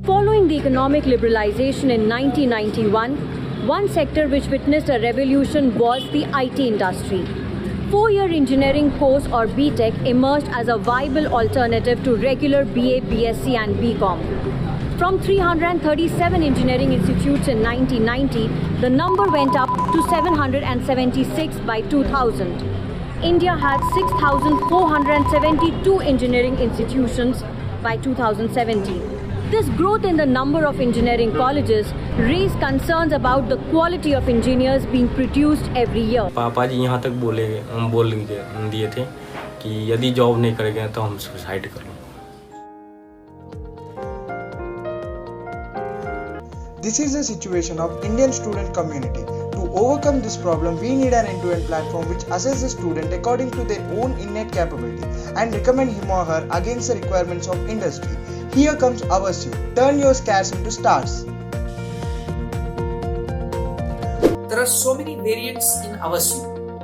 Following the economic liberalization in 1991, one sector which witnessed a revolution was the IT industry. Four-year engineering course or BTech emerged as a viable alternative to regular BA, BSc and BCom. From 337 engineering institutes in 1990, the number went up to 776 by 2000. India had 6,472 engineering institutions by 2017. This growth in the number of engineering colleges raised concerns about the quality of engineers being produced every year. पापा जी यहाँ तक बोल दिए थे कि यदि job नहीं करेंगे तो हम सुसाइड कर लेंगे. This is the situation of Indian student community. To overcome this problem, we need an end-to-end platform which assesses the student according to their own innate capability and recommend him or her against the requirements of industry. Here comes Avasyu. Turn your scarce into stars. There are so many variants in Avasyu.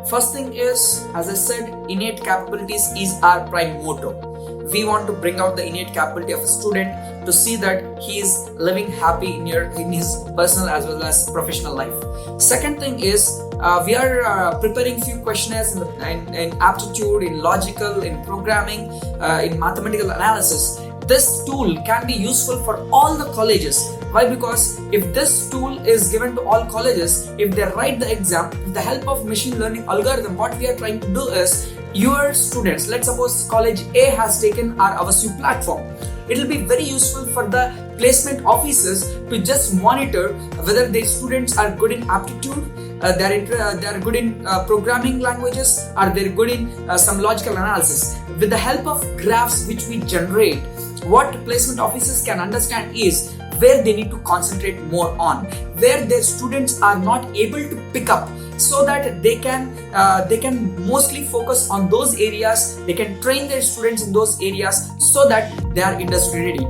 First thing is, as I said, innate capabilities is our prime motto. We want to bring out the innate capability of a student to see that he is living happy in his personal as well as professional life. Second thing is, we are preparing few questionnaires in aptitude, in logical, in programming, in mathematical analysis. This tool can be useful for all the colleges. Why? Because if this tool is given to all colleges, if they write the exam with the help of machine learning algorithm, what we are trying to do is, your students, let's suppose college A has taken our Avasyu platform. It will be very useful for the placement officers to just monitor whether their students are good in aptitude, they are good in programming languages, or they are good in some logical analysis. With the help of graphs which we generate, what placement officers can understand is where they need to concentrate more on, where their students are not able to pick up, so that they can mostly focus on those areas. They can train their students in those areas so that they are industry ready.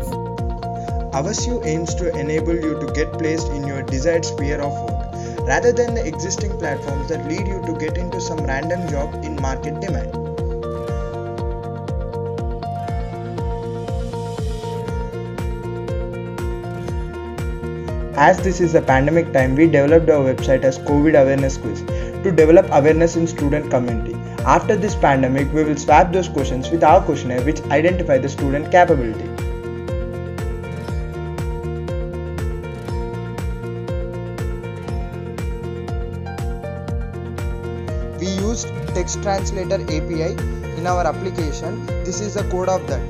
Avasyu aims to enable you to get placed in your desired sphere of work, rather than the existing platforms that lead you to get into some random job in market demand. As this is a pandemic time, we developed our website as COVID Awareness Quiz to develop awareness in student community. After this pandemic, we will swap those questions with our questionnaire which identify the student capability. We used Text Translator API in our application. This is the code of that.